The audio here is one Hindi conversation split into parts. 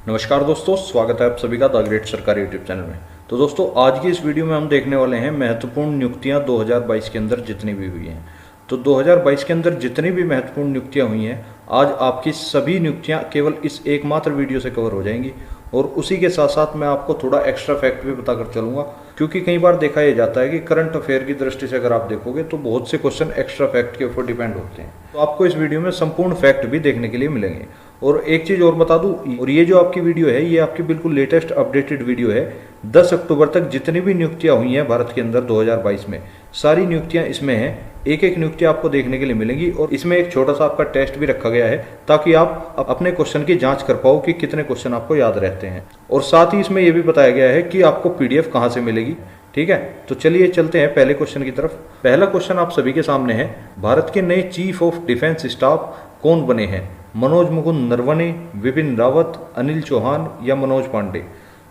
नमस्कार दोस्तों, स्वागत है आप सभी का द ग्रेट सरकारी यूट्यूब चैनल में। तो दोस्तों, आज की इस वीडियो में हम देखने वाले हैं महत्वपूर्ण नियुक्तियां 2022 के अंदर जितनी भी हुई हैं। तो 2022 के अंदर जितनी भी महत्वपूर्ण नियुक्तियां हुई हैं, आज आपकी सभी नियुक्तियां केवल इस एकमात्र वीडियो से कवर हो जाएंगी। और उसी के साथ साथ मैं आपको थोड़ा एक्स्ट्रा फैक्ट भी बताकर चलूंगा, क्योंकि कई बार देखा यह जाता है कि करंट अफेयर की दृष्टि से अगर आप देखोगे तो बहुत से क्वेश्चन एक्स्ट्रा फैक्ट के ऊपर डिपेंड होते हैं। तो आपको इस वीडियो में संपूर्ण फैक्ट भी देखने के लिए मिलेंगे। और एक चीज और बता दूं, और ये जो आपकी वीडियो है ये आपकी बिल्कुल लेटेस्ट अपडेटेड वीडियो है। 10 अक्टूबर तक जितनी भी नियुक्तियां हुई हैं भारत के अंदर 2022 में, सारी नियुक्तियां इसमें हैं। एक एक नियुक्ति आपको देखने के लिए मिलेंगी और इसमें एक छोटा सा आपका टेस्ट भी रखा गया है, ताकि आप अपने क्वेश्चन की जांच कर पाओ कि कितने क्वेश्चन आपको याद रहते हैं। और साथ ही इसमें यह भी बताया गया है कि आपको पीडीएफ कहाँ से मिलेगी। ठीक है, तो चलिए चलते हैं पहले क्वेश्चन की तरफ। पहला क्वेश्चन आप सभी के सामने है, भारत के नए चीफ ऑफ डिफेंस स्टाफ कौन बने हैं? मनोज मुकुंद नरवणे, विपिन रावत, अनिल चौहान या मनोज पांडे?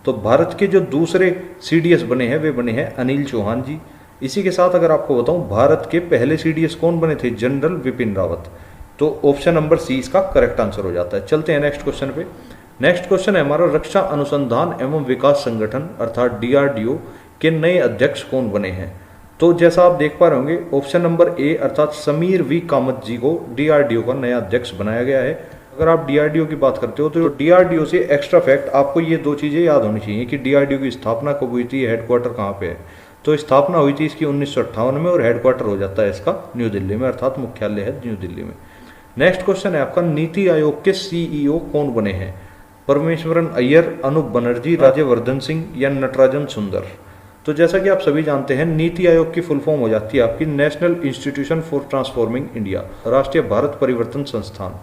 तो भारत के जो दूसरे सीडीएस बने हैं वे बने हैं अनिल चौहान जी। इसी के साथ अगर आपको बताऊं, भारत के पहले सीडीएस कौन बने थे? जनरल विपिन रावत। तो ऑप्शन नंबर सी इसका करेक्ट आंसर हो जाता है। चलते हैं नेक्स्ट क्वेश्चन पे। नेक्स्ट क्वेश्चन है हमारा, रक्षा अनुसंधान एवं विकास संगठन अर्थात डीआरडीओ के नए अध्यक्ष कौन बने हैं? तो जैसा आप देख पा रहे होंगे, ऑप्शन नंबर ए अर्थात समीर वी कामत जी को डीआरडीओ का नया अध्यक्ष बनाया गया है। अगर आप डीआरडीओ की बात करते हो तो डीआरडीओ से एक्स्ट्रा फैक्ट आपको ये दो चीजें याद होनी चाहिए कि डीआरडीओ की स्थापना कब हुई थी, हेडक्वार्टर कहाँ पे है। तो स्थापना हुई थी इसकी 1958 में और हेडक्वार्टर हो जाता है इसका न्यू दिल्ली में, अर्थात मुख्यालय है न्यू दिल्ली में। नेक्स्ट क्वेश्चन है आपका, नीति आयोग के सीईओ कौन बने हैं? परमेश्वरन अय्यर, अनूप बनर्जी, राज्यवर्धन सिंह या नटराजन सुंदर? तो जैसा कि आप सभी जानते हैं, नीति आयोग की फुल फॉर्म हो जाती है आपकी national institution for transforming India, राष्ट्रीय भारत परिवर्तन संस्थान।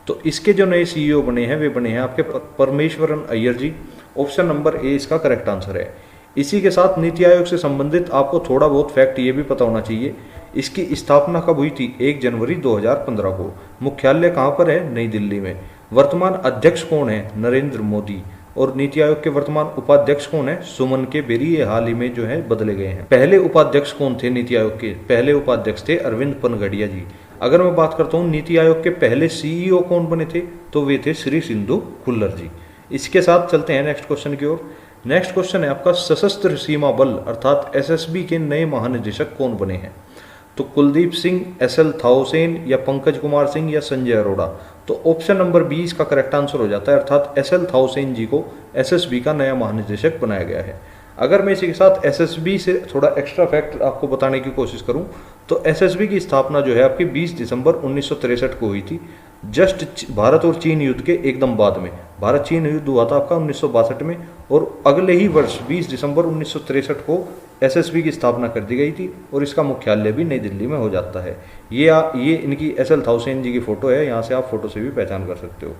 तो इसके जो नए सीईओ बने हैं वे बने हैं आपके परमेश्वरन अय्यर जी। ऑप्शन नंबर ए इसका करेक्ट आंसर है। इसी के साथ नीति आयोग से संबंधित आपको थोड़ा बहुत फैक्ट ये भी पता होना चाहिए, इसकी स्थापना कब हुई थी? 1 जनवरी 2015 को। मुख्यालय कहाँ पर है? नई दिल्ली में। वर्तमान अध्यक्ष कौन है? नरेंद्र मोदी। और नीति आयोग के वर्तमान उपाध्यक्ष कौन है? सुमन के बेरी। ये हाल ही में जो है बदले गए हैं। पहले उपाध्यक्ष कौन थे नीति आयोग के? पहले उपाध्यक्ष थे अरविंद पनगड़िया जी। अगर मैं बात करता हूँ नीति आयोग के पहले सीईओ कौन बने थे, तो वे थे श्री सिंधु खुल्लर जी। इसके साथ चलते हैं नेक्स्ट क्वेश्चन की ओर। नेक्स्ट क्वेश्चन है आपका, सशस्त्र सीमा बल अर्थात एसएसबी के नए महानिदेशक कौन बने हैं? तो कुलदीप सिंह, एसएल थाउसेन या पंकज कुमार सिंह या संजय अरोड़ा? तो ऑप्शन नंबर बी इसका करेक्ट आंसर हो जाता है, अर्थात एसएल थाउसेन जी को एसएसबी का नया महानिदेशक बनाया गया है। अगर मैं इसी के साथ एसएसबी से थोड़ा एक्स्ट्रा फैक्ट आपको बताने की कोशिश करूं, तो एसएसबी की स्थापना जो है आपकी 20 दिसंबर 1963 को हुई थी, जस्ट भारत और चीन युद्ध के एकदम बाद में। भारत चीन युद्ध हुआ था आपका 1962 में, और अगले ही वर्ष 20 दिसंबर 1963 को एसएसबी की स्थापना कर दी गई थी और इसका मुख्यालय भी नई दिल्ली में हो जाता है। ये इनकी एसएल थाउसेन जी की फोटो है, यहाँ से आप फोटो से भी पहचान कर सकते हो।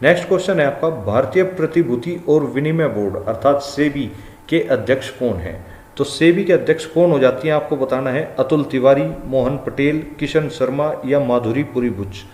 नेक्स्ट क्वेश्चन है आपका, भारतीय प्रतिभूति और विनिमय बोर्ड अर्थात सेबी के अध्यक्ष कौन है? तो सेबी के अध्यक्ष कौन हो जाती हैं आपको बताना है। अतुल तिवारी, मोहन पटेल, किशन शर्मा या माधुरी पुरी बुच?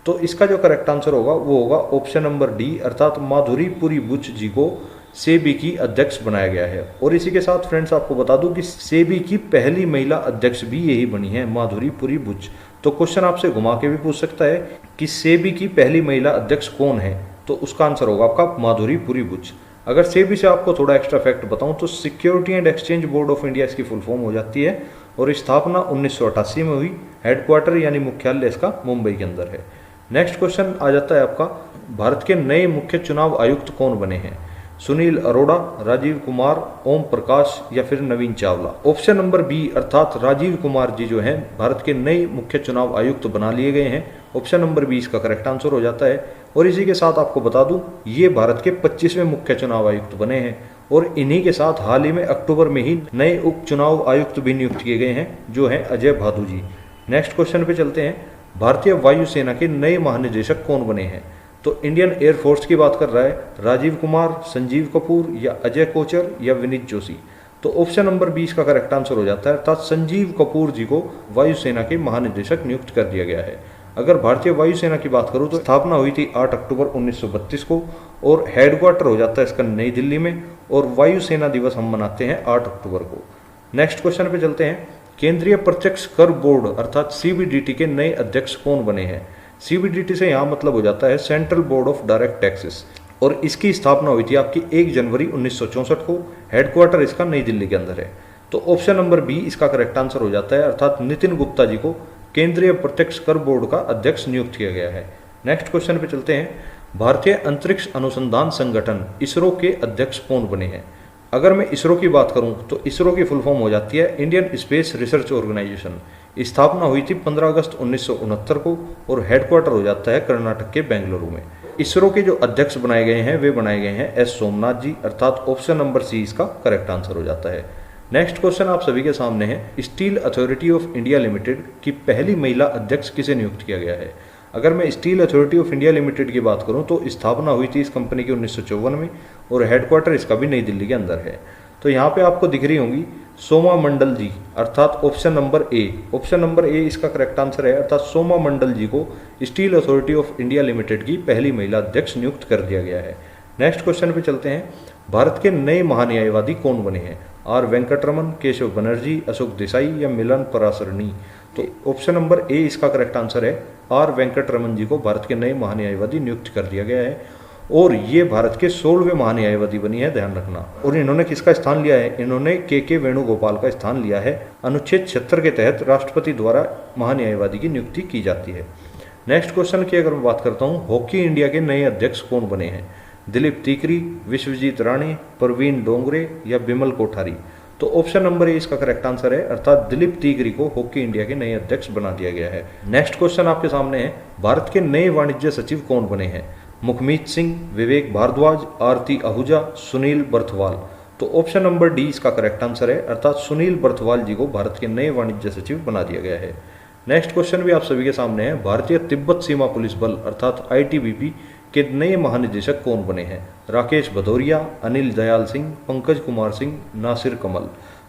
तो इसका जो करेक्ट आंसर होगा वो होगा ऑप्शन नंबर डी अर्थात माधुरी पुरी बुच जी को सेबी की अध्यक्ष बनाया गया है। और इसी के साथ फ्रेंड्स आपको बता दूं कि सेबी की पहली महिला अध्यक्ष भी यही बनी है, माधुरी पुरी बुच। तो क्वेश्चन आपसे घुमा के भी पूछ सकता है कि सेबी की पहली महिला अध्यक्ष कौन है, तो उसका आंसर होगा आपका माधुरी पुरी बुच। अगर सेबी से आपको थोड़ा एक्स्ट्रा फैक्ट बताऊं, तो security and exchange board of India इसकी फुल फॉर्म हो जाती है और स्थापना 1988 में हुई। हेडक्वार्टर यानी मुख्यालय इसका मुंबई के अंदर है। नेक्स्ट क्वेश्चन आ जाता है आपका, भारत के नए मुख्य चुनाव आयुक्त कौन बने हैं? सुनील अरोड़ा, राजीव कुमार, ओम प्रकाश या फिर नवीन चावला? ऑप्शन नंबर बी अर्थात राजीव कुमार जी जो हैं भारत के नए मुख्य चुनाव आयुक्त बना लिए गए हैं। ऑप्शन नंबर बी इसका करेक्ट आंसर हो जाता है। और इसी के साथ आपको बता दूं, ये भारत के 25वें मुख्य चुनाव आयुक्त बने हैं और इन्हीं के साथ हाल ही में अक्टूबर में ही नए उप चुनाव आयुक्त भी नियुक्त किए गए हैं, जो हैं अजय भादु जी। नेक्स्ट क्वेश्चन पे चलते हैं, भारतीय वायुसेना के नए महानिदेशक कौन बने हैं? तो इंडियन एयरफोर्स की बात कर रहा है राजीव कुमार, संजीव कपूर या अजय कोचर या विनीत जोशी? तो ऑप्शन नंबर 20 का करेक्ट आंसर हो जाता है, अर्थात संजीव कपूर जी को वायुसेना के महानिदेशक नियुक्त कर दिया गया है। अगर भारतीय वायुसेना की बात करूं तो स्थापना हुई थी 8 अक्टूबर 1932 को और हेडक्वार्टर हो जाता है इसका नई दिल्ली में, और वायुसेना दिवस हम मनाते हैं 8 अक्टूबर को। नेक्स्ट क्वेश्चन पे चलते हैं, केंद्रीय प्रत्यक्ष कर बोर्ड अर्थात सीबीडीटी के नए अध्यक्ष कौन बने हैं? सीबीडीटी से यहाँ मतलब हो जाता है central board of direct taxes. और इसकी स्थापना हुई थी आपकी 1 जनवरी 1964 को। हेडक्वार्टर इसका नई दिल्ली के अंदर है। तो ऑप्शन नंबर बी इसका करेक्ट आंसर हो जाता है, अर्थात नितिन गुप्ता जी को केंद्रीय प्रत्यक्ष कर बोर्ड का अध्यक्ष नियुक्त किया गया है। नेक्स्ट क्वेश्चन पे चलते हैं। भारतीय अंतरिक्ष अनुसंधान संगठन इसरो के अध्यक्ष कौन बने हैं? अगर मैं इसरो की बात करूं तो इसरो की फुल फॉर्म हो जाती है इंडियन स्पेस रिसर्च ऑर्गेनाइजेशन। स्थापना हुई थी 15 अगस्त 1969 को और हेडक्वार्टर हो जाता है कर्नाटक के बेंगलुरु में। इसरो के जो अध्यक्ष बनाए गए हैं वे बनाए गए हैं एस सोमनाथ जी, अर्थात ऑप्शन नंबर सी इसका करेक्ट आंसर हो जाता है। नेक्स्ट क्वेश्चन आप सभी के सामने है। Steel authority of India limited की पहली महिला अध्यक्ष किसे नियुक्त किया गया है? अगर मैं steel authority of India limited की बात करूं तो स्थापना हुई थी इस कंपनी की 1954 में और हेडक्वार्टर इसका भी नई दिल्ली के अंदर है। तो यहाँ पे आपको दिख रही होंगी सोमा मंडल जी, अर्थात option number A. Option number A इसका करेक्ट आंसर है, अर्थात सोमा मंडल जी को steel authority of India limited की पहली महिला अध्यक्ष नियुक्त कर दिया गया है। नेक्स्ट क्वेश्चन पे चलते हैं। भारत के नए महान्यायवादी कौन बने हैं? आर वेंकटरमन, केशव बनर्जी, अशोक देसाई या मिलन परासरणी? तो ऑप्शन नंबर ए इसका करेक्ट आंसर है। आर वेंकटरमन जी को भारत के नए महान्यायवादी नियुक्त कर दिया गया है और ये भारत के 16वें महान्यायवादी बनी है, ध्यान रखना। और इन्होंने किसका स्थान लिया है? इन्होंने के वेणुगोपाल का स्थान लिया है। अनुच्छेद 76 के तहत राष्ट्रपति द्वारा महान्यायवादी की नियुक्ति की जाती है। नेक्स्ट क्वेश्चन की अगर मैं बात करता हूँ, हॉकी इंडिया के नए अध्यक्ष कौन बने हैं? दिलीप तीकरी, विश्वजीत राणे, प्रवीण डोंगरे या बिमल कोठारी? तो ऑप्शन नंबर ए इसका करेक्ट आंसर है, अर्थात दिलीप तीकरी को हॉकी इंडिया के नए अध्यक्ष बना दिया गया है। नेक्स्ट क्वेश्चन आपके सामने है। भारत के नए वाणिज्य सचिव कौन बने हैं? मुखमीत सिंह, विवेक भारद्वाज, आरती आहूजा, सुनील बर्थवाल? तो ऑप्शन नंबर डी इसका करेक्ट आंसर है, अर्थात सुनील बर्थवाल जी को भारत के नए वाणिज्य सचिव बना दिया गया है। नेक्स्ट क्वेश्चन भी आप सभी के सामने है। भारतीय तिब्बत सीमा पुलिस बल अर्थात आईटीबीपी के नए महानिदेशक कौन बने हैं? राकेश भदौरिया, अनिल दयाल सिंह, पंकज कुमार सिंह, नासिर कमल?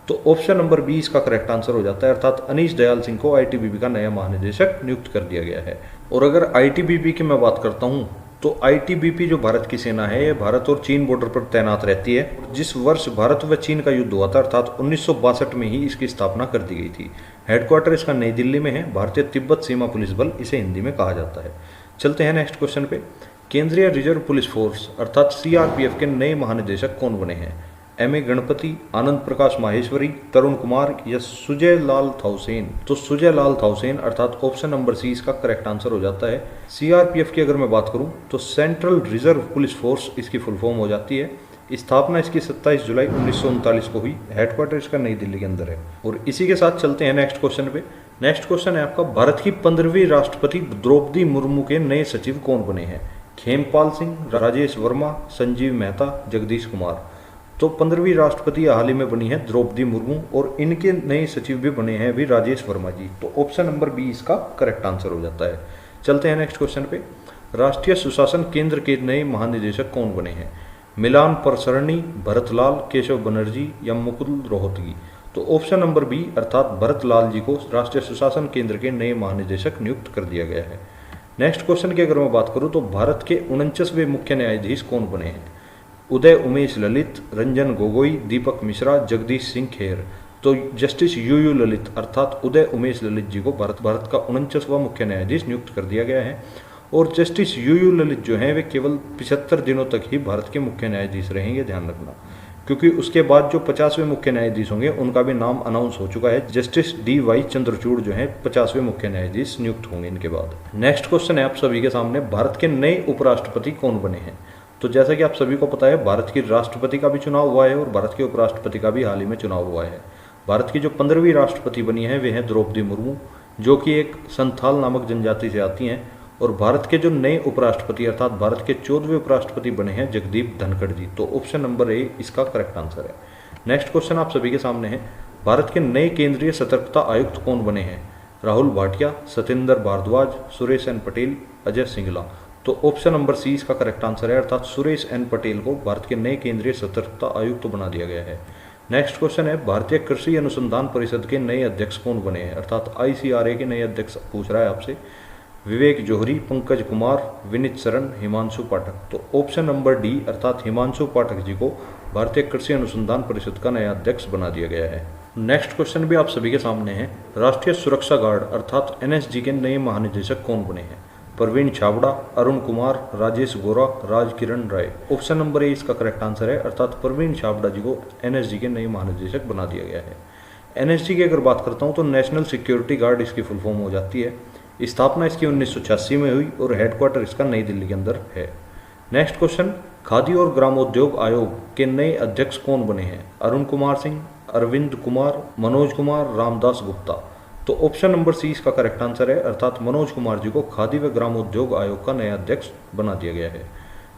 तो ऑप्शन नंबर बी इसका करेक्ट आंसर हो जाता है, अर्थात अनीश दयाल सिंह को आईटीबीपी का नया महानिदेशक नियुक्त कर दिया गया है। और अगर आईटीबीपी की मैं बात करता हूं तो आईटीबीपी जो भारत की सेना है ये भारत और चीन बॉर्डर पर तैनात रहती है। जिस वर्ष भारत व चीन का युद्ध हुआ था अर्थात 1962 में ही इसकी स्थापना कर दी गई थी। हेडक्वार्टर इसका नई दिल्ली में है। भारतीय तिब्बत सीमा पुलिस बल इसे हिंदी में कहा जाता है। चलते हैं नेक्स्ट क्वेश्चन पे। केंद्रीय रिजर्व पुलिस फोर्स अर्थात सीआरपीएफ के नए महानिदेशक कौन बने हैं? एम.ए. गणपति, आनंद प्रकाश माहेश्वरी, तरुण कुमार या सुजय लाल थाउसेन? तो सुजय लाल थाउसेन, अर्थात ऑप्शन नंबर सी इसका करेक्ट आंसर हो जाता है। सीआरपीएफ की अगर मैं बात करूं तो सेंट्रल रिजर्व पुलिस फोर्स इसकी फुल फॉर्म हो जाती है। स्थापना इसकी 27 जुलाई 1939 को हुई। हेडक्वार्टर इसका नई दिल्ली के अंदर है। और इसी के साथ चलते हैं नेक्स्ट क्वेश्चन पे। नेक्स्ट क्वेश्चन है आपका, भारत की 15वीं राष्ट्रपति द्रौपदी मुर्मू के नए सचिव कौन बने हैं? खेमपाल सिंह, राजेश वर्मा, संजीव मेहता, जगदीश कुमार? तो 15वीं राष्ट्रपति हाल ही में बनी है द्रौपदी मुर्मू और इनके नए सचिव भी बने हैं अभी राजेश वर्मा जी। तो ऑप्शन नंबर बी इसका करेक्ट आंसर हो जाता है। चलते हैं नेक्स्ट क्वेश्चन पे। राष्ट्रीय सुशासन केंद्र के नए महानिदेशक कौन बने हैं? मिलान परसरणी, भरतलाल, केशव बनर्जी या मुकुल रोहतगी? तो ऑप्शन नंबर बी अर्थात भरतलाल जी को राष्ट्रीय सुशासन केंद्र के नए महानिदेशक नियुक्त कर दिया गया है। नेक्स्ट क्वेश्चन की अगर मैं बात करूं तो भारत के 49वें मुख्य न्यायाधीश कौन बने हैं? उदय उमेश ललित, रंजन गोगोई, दीपक मिश्रा, जगदीश सिंह खेर? तो जस्टिस यू ललित अर्थात उदय उमेश ललित जी को भारत का 49वां मुख्य न्यायाधीश नियुक्त कर दिया गया है। और जस्टिस यू ललित जो हैं वे केवल 75 दिनों तक ही भारत के मुख्य न्यायाधीश रहेंगे, ध्यान रखना, क्योंकि उसके बाद जो 50वें मुख्य न्यायाधीश होंगे उनका भी नाम अनाउंस हो चुका है। Justice D.Y.. चंद्रचूड़ जो हैं 50वें मुख्य न्यायाधीश नियुक्त होंगे इनके बाद। नेक्स्ट क्वेश्चन है आप सभी के सामने, भारत के नए उपराष्ट्रपति कौन बने हैं? तो जैसा कि आप सभी को पता है भारत की राष्ट्रपति का भी चुनाव हुआ है और भारत के उपराष्ट्रपति का भी हाल ही में चुनाव हुआ है। भारत की जो 15वीं राष्ट्रपति बनी है वे हैं द्रौपदी मुर्मू, जो कि एक संथाल नामक जनजाति से आती हैं। और भारत के जो नए उपराष्ट्रपति अर्थात भारत के 14वें उपराष्ट्रपति बने हैं जगदीप धनखड़ जी। तो ऑप्शन नंबर ए इसका करेक्ट आंसर है। नेक्स्ट क्वेश्चन आप सभी के सामने है, भारत के नए केंद्रीय सतर्कता आयुक्त कौन बने हैं? राहुल भाटिया, सत्येंद्र भारद्वाज, सुरेश एन पटेल, अजय सिंगला? तो ऑप्शन नंबर सी इसका करेक्ट आंसर है, अर्थात सुरेश एन पटेल को भारत के नए केंद्रीय सतर्कता आयुक्त बना दिया गया है। नेक्स्ट क्वेश्चन है, भारतीय कृषि अनुसंधान परिषद के नए अध्यक्ष कौन बने हैं? अर्थात ICRA के नए अध्यक्ष पूछ रहा है आपसे। विवेक जोहरी, पंकज कुमार, विनीत शरण, हिमांशु पाठक? तो ऑप्शन नंबर डी अर्थात हिमांशु पाठक जी को भारतीय कृषि अनुसंधान परिषद का नया अध्यक्ष बना दिया गया है। नेक्स्ट क्वेश्चन भी आप सभी के सामने है, राष्ट्रीय सुरक्षा गार्ड अर्थात NSG के नए महानिदेशक कौन बने हैं? प्रवीण छाबड़ा, अरुण कुमार, राजेश गोरा, राजकिरण राय। ऑप्शन नंबर ए इसका करेक्ट आंसर है, अर्थात प्रवीण छाबड़ा जी को एनएसजी के नए महानिदेशक बना दिया गया है। एनएसजी की अगर बात करता हूँ तो नेशनल सिक्योरिटी गार्ड इसकी फुल फॉर्म हो जाती है। स्थापना इसकी 1986 में हुई और हेडक्वार्टर इसका नई दिल्ली के अंदर है। नेक्स्ट क्वेश्चन, खादी और ग्रामोद्योग आयोग के नए अध्यक्ष कौन बने हैं? अरुण कुमार सिंह, अरविंद कुमार, मनोज कुमार, रामदास गुप्ता। तो ऑप्शन नंबर सी इसका करेक्ट आंसर है, अर्थात मनोज कुमार जी को खादी व ग्रामोद्योग आयोग का नया अध्यक्ष बना दिया गया है।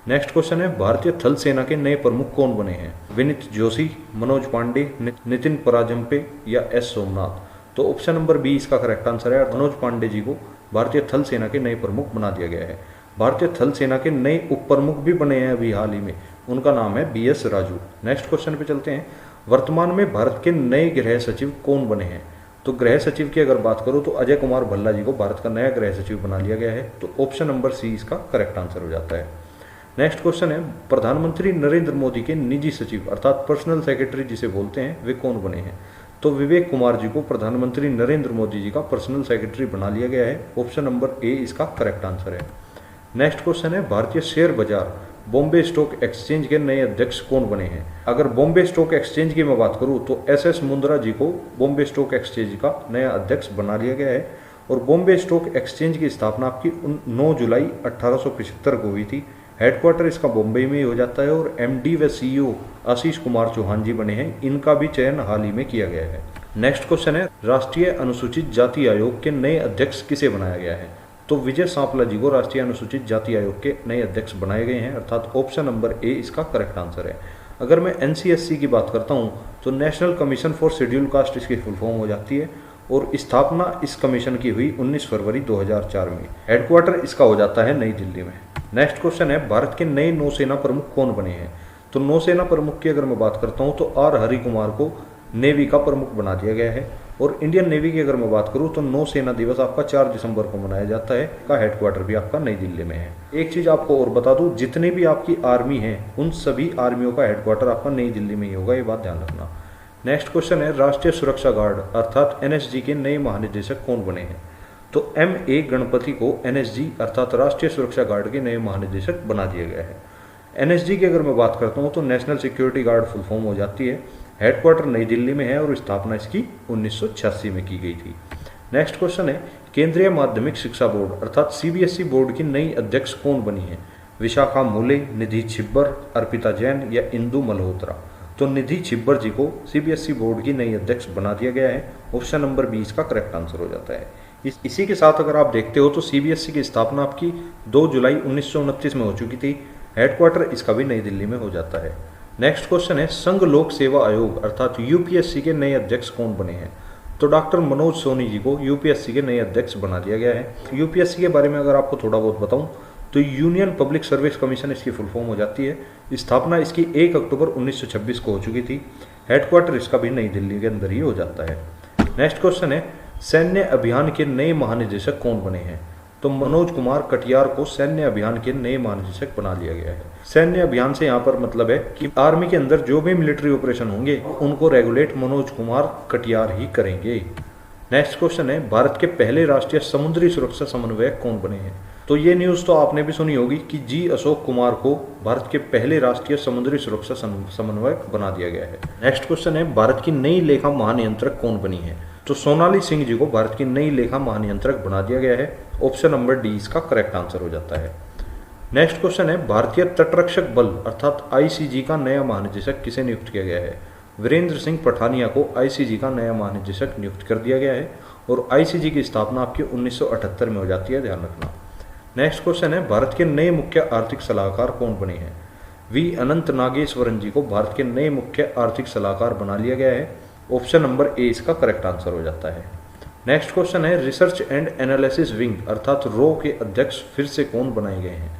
नेक्स्ट क्वेश्चन है, भारतीय थल सेना के नए प्रमुख कौन बने हैं? विनीत जोशी, मनोज पांडे, नितिन पराजम्पे या एस सोमनाथ। तो ऑप्शन नंबर बी इसका करेक्ट आंसर है, मनोज पांडे जी को भारतीय थल सेना के नए प्रमुख बना दिया गया है। भारतीय थल सेना के नए उप प्रमुख भी बने हैं अभी हाल ही में, उनका नाम है BS राजू। नेक्स्ट क्वेश्चन पे चलते हैं, वर्तमान में भारत के नए गृह सचिव कौन बने हैं? तो गृह सचिव की अगर बात करूं तो अजय कुमार भल्ला जी को भारत का नया गृह सचिव बना लिया गया है। तो ऑप्शन नंबर सी इसका करेक्ट आंसर हो जाता है। नेक्स्ट क्वेश्चन है, प्रधानमंत्री नरेंद्र मोदी के निजी सचिव अर्थात पर्सनल सेक्रेटरी जिसे बोलते हैं वे कौन बने हैं? तो विवेक कुमार जी को प्रधानमंत्री नरेंद्र मोदी जी का पर्सनल सेक्रेटरी बना लिया गया है। ऑप्शन नंबर ए इसका करेक्ट आंसर है। नेक्स्ट क्वेश्चन है, भारतीय शेयर बाजार बॉम्बे स्टॉक एक्सचेंज के नए अध्यक्ष कौन बने हैं? अगर बॉम्बे स्टॉक एक्सचेंज की मैं बात करूं तो SS मुंद्रा जी को बॉम्बे स्टॉक एक्सचेंज का नया अध्यक्ष बना लिया गया है। और बॉम्बे स्टॉक एक्सचेंज की स्थापना आपकी 9 जुलाई 1875 को हुई थी। हेडक्वार्टर इसका बॉम्बे में ही हो जाता है और MD व CEO आशीष कुमार चौहान जी बने हैं, इनका भी चयन हाल ही में किया गया है। नेक्स्ट क्वेश्चन है, राष्ट्रीय अनुसूचित जाति आयोग के नए अध्यक्ष किसे बनाया गया है? तो विजय सांपला जी को राष्ट्रीय अनुसूचित जाति आयोग के नए अध्यक्ष बनाए गए हैं, अर्थात ऑप्शन नंबर ए इसका करेक्ट आंसर है। अगर मैं NCSC की बात करता हूं तो national commission for schedule caste इसकी फुल फॉर्म हो जाती है और स्थापना इस कमीशन की हुई 19 फरवरी 2004 में। हेडक्वार्टर इसका हो जाता है नई दिल्ली में। नेक्स्ट क्वेश्चन है, भारत के नए नौसेना प्रमुख कौन बने हैं? तो नौसेना प्रमुख की अगर मैं बात करता हूं तो R हरि कुमार को नेवी का प्रमुख बना दिया गया है। और इंडियन नेवी की अगर मैं बात करूं तो नौसेना दिवस आपका 4 दिसंबर को मनाया जाता है। का हेडक्वार्टर भी आपका नई दिल्ली में है। एक चीज आपको और बता दूं, जितने भी आपकी आर्मी है उन सभी आर्मियों का हेडक्वार्टर आपका नई दिल्ली में ही होगा, ये बात ध्यान रखना। नेक्स्ट क्वेश्चन है, राष्ट्रीय सुरक्षा गार्ड अर्थात NSG के नए महानिदेशक कौन बने हैं? तो MA गणपति को NSG अर्थात राष्ट्रीय सुरक्षा गार्ड के नए महानिदेशक बना दिया गया है। NSG की अगर मैं बात करता हूँ तो national security guard full form हो जाती है। हेडक्वार्टर नई दिल्ली में है और स्थापना इसकी 1986 में की गई थी। नेक्स्ट क्वेश्चन है, केंद्रीय माध्यमिक शिक्षा बोर्ड अर्थात CBSE बोर्ड की नई अध्यक्ष कौन बनी है? विशाखा मूले, निधि छिब्बर, अर्पिता जैन या इंदु मल्होत्रा। तो निधि छिब्बर जी को CBSE बोर्ड की नई अध्यक्ष बना दिया गया है। ऑप्शन नंबर बी इसका करेक्ट आंसर हो जाता है। इसी के साथ अगर आप देखते हो तो CBSE की स्थापना आपकी 2 जुलाई 1929 में हो चुकी थी। हेडक्वार्टर इसका भी नई दिल्ली में हो जाता है। नेक्स्ट क्वेश्चन है, संघ लोक सेवा आयोग अर्थात UPSC के नए अध्यक्ष कौन बने हैं? तो डॉक्टर मनोज सोनी जी को UPSC के नए अध्यक्ष बना दिया गया है। UPSC के बारे में अगर आपको थोड़ा बहुत बताऊं तो यूनियन पब्लिक सर्विस कमीशन इसकी फुल फॉर्म हो जाती है। स्थापना इसकी 1 अक्टूबर 1926 को हो चुकी थी। हेडक्वार्टर इसका भी नई दिल्ली के अंदर ही हो जाता है। नेक्स्ट क्वेश्चन है, सैन्य अभियान के नए महानिदेशक कौन बने हैं? तो मनोज कुमार कटियार को सैन्य अभियान के नए महानिदेशक बना लिया गया है। सैन्य अभियान से यहाँ पर मतलब है कि आर्मी के अंदर जो भी मिलिट्री ऑपरेशन होंगे उनको रेगुलेट मनोज कुमार कटियार ही करेंगे। नेक्स्ट क्वेश्चन है, भारत के पहले राष्ट्रीय समुद्री सुरक्षा समन्वयक कौन बने हैं? तो ये न्यूज़ तो आपने भी सुनी होगी कि G अशोक कुमार को भारत के पहले राष्ट्रीय समुद्री सुरक्षा समन्वयक बना दिया गया है। नेक्स्ट क्वेश्चन है, भारत की नई लेखा महानियंत्रक कौन बनी है? तो सोनाली सिंह जी को भारत की नई लेखा महानियंत्रक बना दिया गया है। ऑप्शन नंबर डी इसका करेक्ट आंसर हो जाता है। नेक्स्ट क्वेश्चन है, भारतीय तटरक्षक बल अर्थात ICG का नया महानिदेशक किसे नियुक्त किया गया है? वीरेंद्र सिंह पठानिया को ICG का नया महानिदेशक नियुक्त कर दिया गया है और ICG की स्थापना आपकी 1978 में हो जाती है, ध्यान रखना। नेक्स्ट क्वेश्चन है, भारत के नए मुख्य आर्थिक सलाहकार कौन बने हैं? V अनंत नागेश्वरन जी को भारत के नए मुख्य आर्थिक सलाहकार बना लिया गया है। ऑप्शन नंबर ए इसका करेक्ट आंसर हो जाता है। नेक्स्ट क्वेश्चन है, रिसर्च एंड एनालिसिस विंग अर्थात RAW के अध्यक्ष फिर से कौन बनाए गए हैं?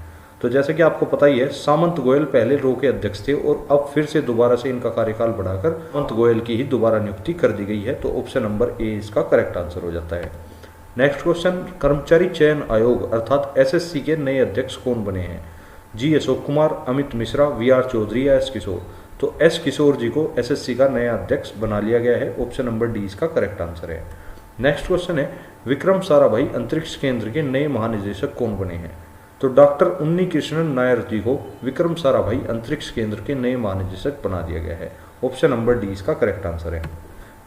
तो जैसे कि आपको पता ही है, सामंत गोयल पहले RAW के अध्यक्ष थे और अब फिर से दोबारा से इनका कार्यकाल बढ़ाकर सामंत गोयल की ही दोबारा नियुक्ति कर दी गई है। तो ऑप्शन नंबर ए इसका करेक्ट आंसर हो जाता है। नेक्स्ट क्वेश्चन, कर्मचारी चयन आयोग अर्थात SSC के नए अध्यक्ष कौन बने हैं? G अशोक कुमार, अमित मिश्रा, VR चौधरी या S किशोर। तो S किशोर जी को SSC का नया अध्यक्ष बना लिया गया है। ऑप्शन नंबर डी इसका करेक्ट आंसर है। नेक्स्ट क्वेश्चन है, विक्रम साराभाई अंतरिक्ष केंद्र के नए महानिदेशक कौन बने हैं? तो डॉक्टर उन्नी कृष्णन नायर जी को विक्रम साराभाई अंतरिक्ष केंद्र के नए महानिदेशक बना दिया गया है। ऑप्शन नंबर डी इसका करेक्ट आंसर है।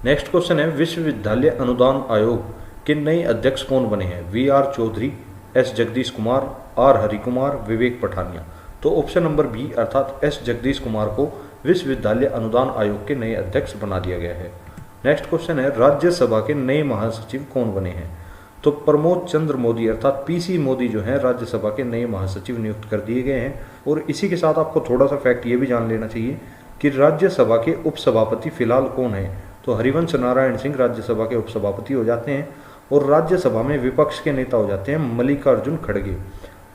नेक्स्ट क्वेश्चन है, विश्वविद्यालय अनुदान आयोग के नए अध्यक्ष कौन बने हैं? V R Chaudhari, S Jagdish Kumar, R Hari Kumar, Vivek Pathania. तो ऑप्शन नंबर बी अर्थात एस जगदीश कुमार को विश्वविद्यालय अनुदान आयोग के नए अध्यक्ष बना दिया गया है। नेक्स्ट क्वेश्चन है, राज्यसभा के नए महासचिव कौन बने हैं? तो प्रमोद चंद्र मोदी अर्थात पीसी मोदी जो है राज्यसभा के नए महासचिव नियुक्त कर दिए गए हैं। और इसी के साथ आपको थोड़ा सा फैक्ट ये भी जान लेना चाहिए कि राज्यसभा के उपसभापति फिलहाल कौन है? तो हरिवंश नारायण सिंह राज्यसभा के उपसभापति हो जाते हैं और राज्यसभा में विपक्ष के नेता हो जाते हैं मल्लिकार्जुन खड़गे।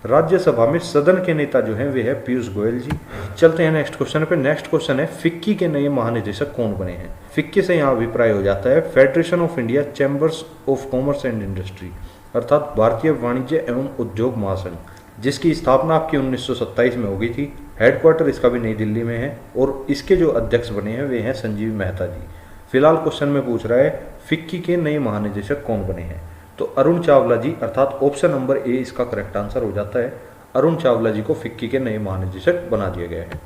राज्यसभा में सदन के नेता जो हैं वे है पीयूष गोयल जी। चलते हैं नेक्स्ट क्वेश्चन पे। नेक्स्ट क्वेश्चन है, फिक्की के नए महानिदेशक कौन बने हैं? फिक्की से यहाँ अभिप्राय हो जाता है federation of India chambers of commerce and industry अर्थात भारतीय वाणिज्य एवं उद्योग महासंघ, जिसकी स्थापना आपकी 1927 में हो गई थी। हेडक्वार्टर इसका भी नई दिल्ली में है और इसके जो अध्यक्ष बने हैं वे हैं संजीव मेहता जी। फिलहाल क्वेश्चन में पूछ रहा है फिक्की के नए महानिदेशक कौन बने हैं? तो अरुण चावला जी अर्थात ऑप्शन नंबर ए इसका करेक्ट आंसर हो जाता है। अरुण चावला जी को फिक्की के नए महानिदेशक बना दिया गया है।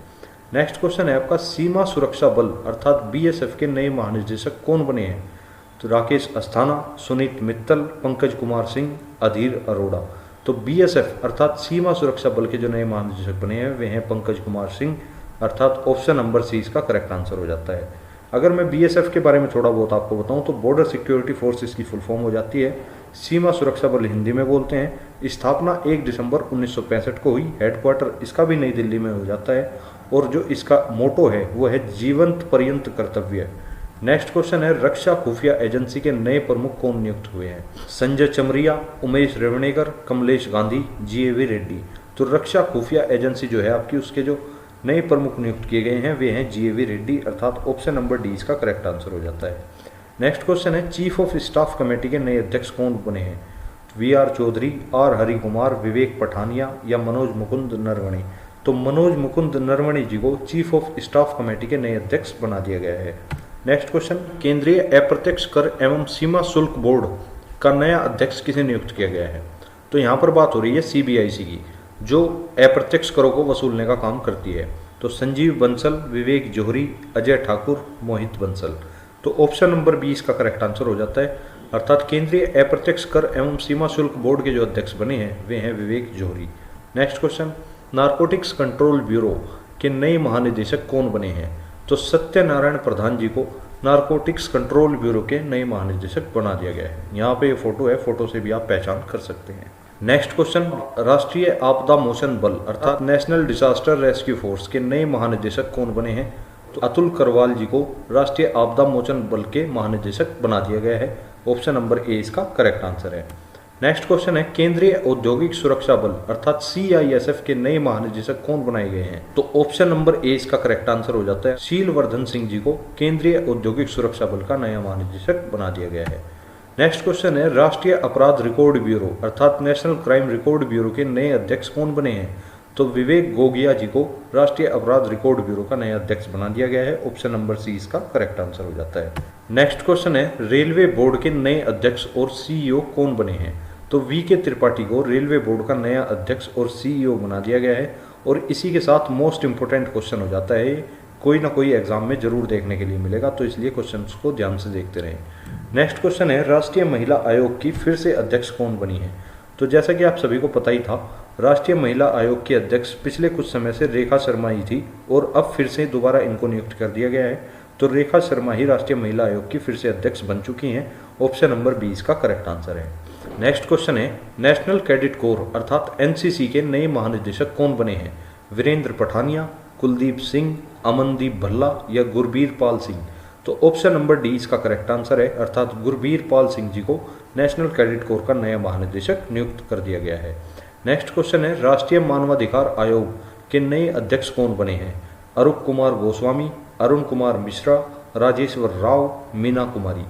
नेक्स्ट क्वेश्चन है आपका, सीमा सुरक्षा बल अर्थात बीएसएफ के नए महानिदेशक कौन बने हैं? तो राकेश अस्थाना, सुनीत मित्तल, पंकज कुमार सिंह, अधीर अरोड़ा। तो बीएसएफ अर्थात सीमा सुरक्षा बल के जो नए महानिदेशक बने हैं वे हैं पंकज कुमार सिंह अर्थात ऑप्शन नंबर सी इसका करेक्ट आंसर हो जाता है। अगर मैं बीएसएफ के बारे में थोड़ा बहुत आपको बताऊं तो बॉर्डर सिक्योरिटी फोर्स इसकी फुल फॉर्म हो जाती है। सीमा सुरक्षा बल हिंदी में बोलते हैं। स्थापना 1 दिसंबर 1965 को हुई। हेडक्वार्टर इसका भी नई दिल्ली में हो जाता है और जो इसका मोटो है वो है जीवंत पर्यंत कर्तव्य। नेक्स्ट क्वेश्चन है, रक्षा खुफिया एजेंसी के नए प्रमुख कौन नियुक्त हुए हैं? संजय चमरिया, उमेश रेवणेकर, कमलेश गांधी, जीएवी रेड्डी। तो रक्षा खुफिया एजेंसी जो है आपकी उसके जो नए प्रमुख नियुक्त किए गए हैं वे हैं जीएवी रेड्डी अर्थात ऑप्शन नंबर डी इसका करेक्ट आंसर हो जाता है। नेक्स्ट क्वेश्चन है, चीफ ऑफ स्टाफ कमेटी के नए अध्यक्ष कौन बने हैं? V R Chaudhari, R Hari Kumar, Vivek Pathania या मनोज मुकुंद नरवणे। तो मनोज मुकुंद नरवणे जी को चीफ ऑफ स्टाफ कमेटी के नए अध्यक्ष बना दिया गया है। नेक्स्ट क्वेश्चन, केंद्रीय अप्रत्यक्ष कर एवं सीमा शुल्क बोर्ड का नया अध्यक्ष किसे नियुक्त किया गया है? तो यहाँ पर बात हो रही है सीबीआईसी की, जो अप्रत्यक्ष करों को वसूलने का काम करती है। तो संजीव बंसल, विवेक जोहरी, अजय ठाकुर, मोहित बंसल। तो ऑप्शन नंबर बी इसका करेक्ट आंसर हो जाता है अर्थात केंद्रीय अप्रत्यक्ष कर एवं सीमा शुल्क बोर्ड के जो अध्यक्ष बने हैं वे हैं Vivek Johri. Next question, narcotics control bureau के नए महानिदेशक कौन बने हैं? तो सत्यनारायण प्रधान जी को नारकोटिक्स कंट्रोल ब्यूरो के नए महानिदेशक बना दिया गया है। यहाँ पे ये फोटो है, फोटो से भी आप पहचान कर सकते हैं। नेक्स्ट क्वेश्चन, राष्ट्रीय आपदा मोचन बल अर्थात नेशनल डिजास्टर रेस्क्यू फोर्स के नए महानिदेशक कौन बने हैं? तो अतुल करवाल जी को राष्ट्रीय आपदा मोचन बल के महानिदेशक बना दिया गया है। ऑप्शन नंबर ए इसका करेक्ट आंसर है। नेक्स्ट क्वेश्चन है, केंद्रीय औद्योगिक सुरक्षा बल अर्थात सीआईएसएफ के नए महानिदेशक कौन बनाए गए हैं? तो ऑप्शन नंबर ए इसका करेक्ट आंसर हो जाता है। शीलवर्धन सिंह जी को केंद्रीय औद्योगिक सुरक्षा बल का नया महानिदेशक बना दिया गया है। नेक्स्ट क्वेश्चन है, राष्ट्रीय अपराध रिकॉर्ड ब्यूरो अर्थात नेशनल क्राइम रिकॉर्ड ब्यूरो के नए अध्यक्ष कौन बने हैं? तो विवेक गोगिया जी को राष्ट्रीय अपराध रिकॉर्ड ब्यूरो का नया अध्यक्ष बना दिया गया है। ऑप्शन नंबर सी इसका करेक्ट आंसर हो जाता है। नेक्स्ट क्वेश्चन है, रेलवे बोर्ड के नए अध्यक्ष और सीईओ कौन बने हैं? तो वी के त्रिपाठी को रेलवे बोर्ड का नया अध्यक्ष और सीईओ बना दिया गया है। और इसी के साथ मोस्ट इंपोर्टेंट क्वेश्चन हो जाता है, कोई ना कोई एग्जाम में जरूर देखने के लिए मिलेगा, तो इसलिए क्वेश्चन को ध्यान से देखते रहें। नेक्स्ट क्वेश्चन है, राष्ट्रीय महिला आयोग की फिर से अध्यक्ष कौन बनी है? तो जैसा कि आप सभी को पता ही था, राष्ट्रीय महिला आयोग की अध्यक्ष पिछले कुछ समय से रेखा शर्मा ही थी और अब फिर से दोबारा इनको नियुक्त कर दिया गया है। तो रेखा शर्मा ही राष्ट्रीय महिला आयोग की फिर से अध्यक्ष बन चुकी हैं। ऑप्शन नंबर बी इसका करेक्ट आंसर है। नेक्स्ट क्वेश्चन है, नेशनल कैडेट कोर अर्थात एनसीसी के नए महानिदेशक कौन बने हैं? वीरेंद्र पठानिया, कुलदीप सिंह, अमनदीप भल्ला या गुरबीर पाल सिंह। तो ऑप्शन नंबर डी इसका करेक्ट आंसर है अर्थात गुरबीर पाल सिंह जी को नेशनल कैडेट कोर का नया महानिदेशक नियुक्त कर दिया गया है। नेक्स्ट क्वेश्चन है, राष्ट्रीय मानवाधिकार आयोग के नए अध्यक्ष कौन बने हैं? अरूप कुमार गोस्वामी, अरुण कुमार मिश्रा, राजेश्वर राव, मीना कुमारी।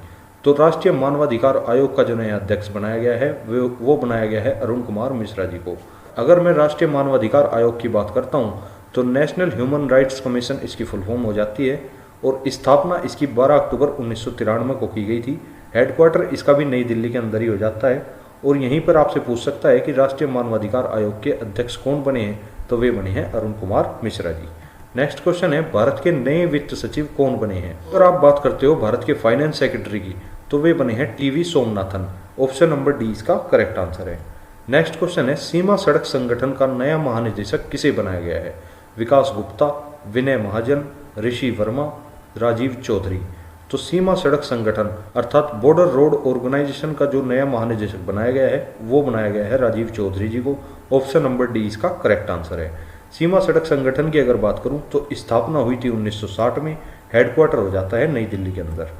तो राष्ट्रीय मानवाधिकार आयोग का जो नया अध्यक्ष बनाया गया है वो बनाया गया है अरुण कुमार मिश्रा जी को। अगर मैं राष्ट्रीय मानवाधिकार आयोग की बात करता हूँ तो नेशनल ह्यूमन राइट्स कमीशन इसकी फुल फॉर्म हो जाती है और स्थापना इसकी 12 अक्टूबर 1993 को की गई थी। हेडक्वार्टर इसका भी नई दिल्ली के अंदर ही हो जाता है। और यहीं पर आपसे पूछ सकता है कि राष्ट्रीय मानवाधिकार आयोग के अध्यक्ष कौन बने हैं, तो वे बने हैं अरुण कुमार मिश्रा जी। नेक्स्ट क्वेश्चन है, भारत के नए वित्त सचिव कौन बने हैं। अगर आप बात करते हो भारत के फाइनेंस सेक्रेटरी की, तो वे बने हैं TV Somanathan. Option number D इसका करेक्ट आंसर है। नेक्स्ट क्वेश्चन है, सीमा सड़क संगठन का नया महानिदेशक किसे बनाया गया है। विकास गुप्ता, विनय महाजन, ऋषि वर्मा, राजीव चौधरी। तो सीमा सड़क संगठन अर्थात बॉर्डर रोड ऑर्गेनाइजेशन का जो नया महानिदेशक बनाया गया है वो बनाया गया है राजीव चौधरी जी को। ऑप्शन नंबर डी इसका करेक्ट आंसर है। सीमा सड़क संगठन की अगर बात करूं तो स्थापना हुई थी 1960 में, हेडक्वार्टर हो जाता है नई दिल्ली के अंदर।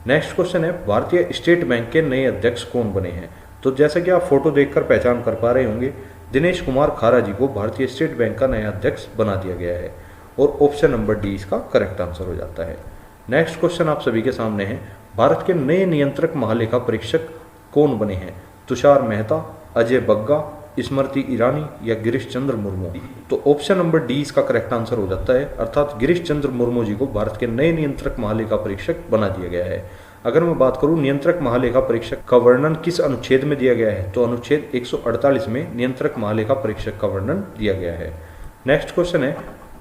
नेक्स्ट क्वेश्चन है, भारतीय स्टेट बैंक के नए अध्यक्ष कौन बने हैं। तो जैसा कि आप फोटो देखकर पहचान कर पा रहे होंगे, दिनेश कुमार खारा जी को भारतीय स्टेट बैंक का नया अध्यक्ष बना दिया गया है और ऑप्शन नंबर डी इसका करेक्ट आंसर हो जाता है। नेक्स्ट क्वेश्चन आप सभी के सामने है, भारत के नए नियंत्रक महालेखा परीक्षक कौन बने हैं। तुषार मेहता, अजय बग्गा, स्मृति ईरानी या गिरीश चंद्र मुर्मू। तो ऑप्शन नंबर डी इसका करेक्ट आंसर हो जाता है, अर्थात गिरीश चंद्र मुर्मू जी को भारत के नए नियंत्रक महालेखा परीक्षक बना दिया गया है। अगर मैं बात करूं नियंत्रक महालेखा परीक्षक का वर्णन किस अनुच्छेद में दिया गया है, तो अनुच्छेद 148 में नियंत्रक महालेखा परीक्षक का वर्णन दिया गया है। नेक्स्ट क्वेश्चन है,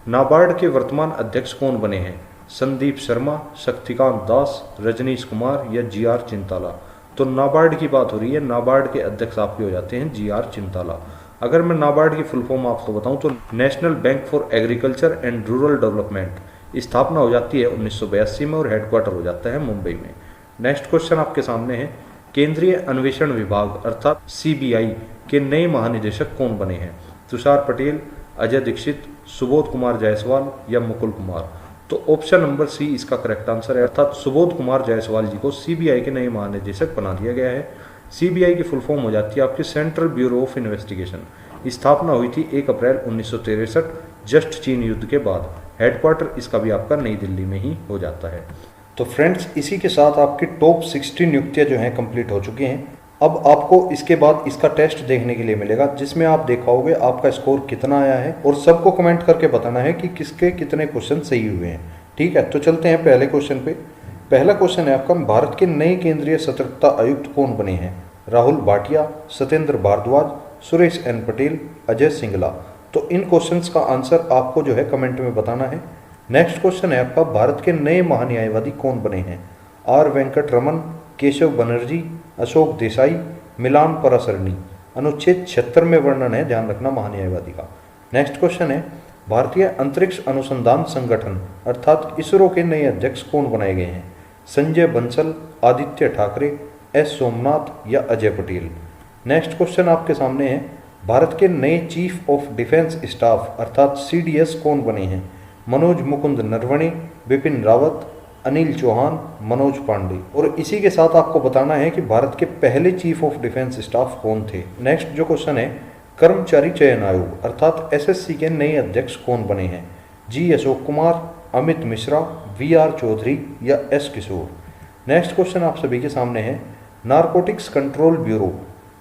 नाबार्ड के वर्तमान अध्यक्ष कौन बने हैं। संदीप शर्मा, शक्तिकांत दास, रजनीश कुमार या जीआर चिंताला। तो नाबार्ड की बात हो रही है, नाबार्ड के अध्यक्ष आपके हो जाते हैं जीआर चिंताला। अगर मैं नाबार्ड की फुल फॉर्म आपको बताऊं तो national bank for agriculture and rural development. स्थापना हो जाती है 1982 में और हेडक्वार्टर हो जाता है मुंबई में। नेक्स्ट क्वेश्चन आपके सामने है, केंद्रीय अन्वेषण विभाग अर्थात सीबीआई के नए महानिदेशक कौन बने हैं। तुषार पटेल, अजय दीक्षित, सुबोध कुमार जायसवाल या मुकुल कुमार। तो ऑप्शन नंबर सी इसका करेक्ट आंसर है, अर्थात सुबोध कुमार जायसवाल जी को सीबीआई के नए महानिदेशक बना दिया गया है। सीबीआई की फुल फॉर्म हो जाती है आपकी सेंट्रल ब्यूरो ऑफ इन्वेस्टिगेशन। स्थापना हुई थी 1 अप्रैल 1963 जस्ट चीन युद्ध के बाद। हेडक्वार्टर इसका भी आपका नई दिल्ली में ही हो जाता है। तो फ्रेंड्स, इसी के साथ आपकी टॉप 60 नियुक्तियां जो हैं कंप्लीट हो चुकी हैं। अब आपको इसके बाद इसका टेस्ट देखने के लिए मिलेगा, जिसमें आप दिखाओगे आपका स्कोर कितना आया है और सबको कमेंट करके बताना है कि किसके कितने क्वेश्चन सही हुए हैं। ठीक है, तो चलते हैं पहले क्वेश्चन पे। पहला क्वेश्चन है आपका, भारत के नए केंद्रीय सतर्कता आयुक्त कौन बने हैं। राहुल भाटिया, सत्येंद्र भारद्वाज, सुरेश एन पटेल, अजय सिंगला। तो इन क्वेश्चंस का आंसर आपको जो है कमेंट में बताना है। नेक्स्ट क्वेश्चन है आपका, भारत के नए महान्यायवादी कौन बने हैं। आर वेंकट रमन, केशव बनर्जी, अशोक देसाई, मिलान परासरनी। अनुच्छेद 76 में वर्णन है, ध्यान रखना, महान्यायवादी का। नेक्स्ट क्वेश्चन है, भारतीय अंतरिक्ष अनुसंधान संगठन अर्थात इसरो के नए अध्यक्ष कौन बनाए गए हैं। संजय बंसल, आदित्य ठाकरे, एस सोमनाथ या अजय पटेल। नेक्स्ट क्वेश्चन आपके सामने है, भारत के नए चीफ ऑफ डिफेंस स्टाफ अर्थात सीडीएस कौन बने हैं। मनोज मुकुंद नरवणे, बिपिन रावत, अनिल चौहान, मनोज पांडे। और इसी के साथ आपको बताना है कि भारत के पहले चीफ ऑफ डिफेंस स्टाफ कौन थे। नेक्स्ट जो क्वेश्चन है, कर्मचारी चयन आयोग अर्थात एसएससी के नए अध्यक्ष कौन बने हैं। जी अशोक कुमार, अमित मिश्रा, वीआर चौधरी या एस किशोर। नेक्स्ट क्वेश्चन आप सभी के सामने है, नारकोटिक्स कंट्रोल ब्यूरो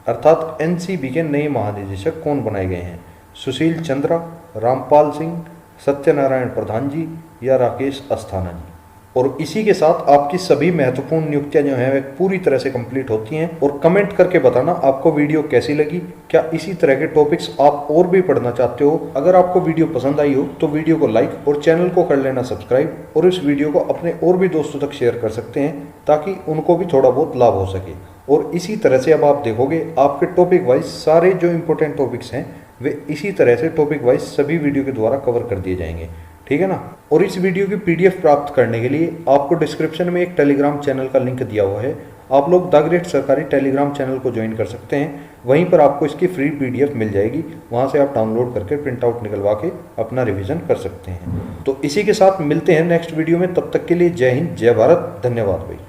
अर्थात एनसीबी के नए महानिदेशक कौन बनाए गए हैं। सुशील चंद्रा, रामपाल सिंह, सत्यनारायण प्रधान जी या राकेश अस्थाना जी। और इसी के साथ आपकी सभी महत्वपूर्ण नियुक्तियां जो हैं पूरी तरह से कंप्लीट होती हैं। और कमेंट करके बताना आपको वीडियो कैसी लगी, क्या इसी तरह के टॉपिक्स आप और भी पढ़ना चाहते हो। अगर आपको वीडियो पसंद आई हो तो वीडियो को लाइक और चैनल को कर लेना सब्सक्राइब, और इस वीडियो को अपने और भी दोस्तों तक शेयर कर सकते हैं ताकि उनको भी थोड़ा बहुत लाभ हो सके। और इसी तरह से अब आप देखोगे आपके टॉपिक वाइज सारे जो इंपॉर्टेंट टॉपिक्स हैं वे इसी तरह से टॉपिक वाइज सभी वीडियो के द्वारा कवर कर दिए जाएंगे। ठीक है ना। और इस वीडियो की पीडीएफ प्राप्त करने के लिए आपको डिस्क्रिप्शन में एक टेलीग्राम चैनल का लिंक दिया हुआ है, आप लोग द ग्रेट सरकारी टेलीग्राम चैनल को ज्वाइन कर सकते हैं। वहीं पर आपको इसकी फ्री पीडीएफ मिल जाएगी, वहां से आप डाउनलोड करके प्रिंट आउट निकलवा के अपना रिवीजन कर सकते हैं। तो इसी के साथ मिलते हैं नेक्स्ट वीडियो में, तब तक के लिए जय हिंद, जय भारत, धन्यवाद भाई।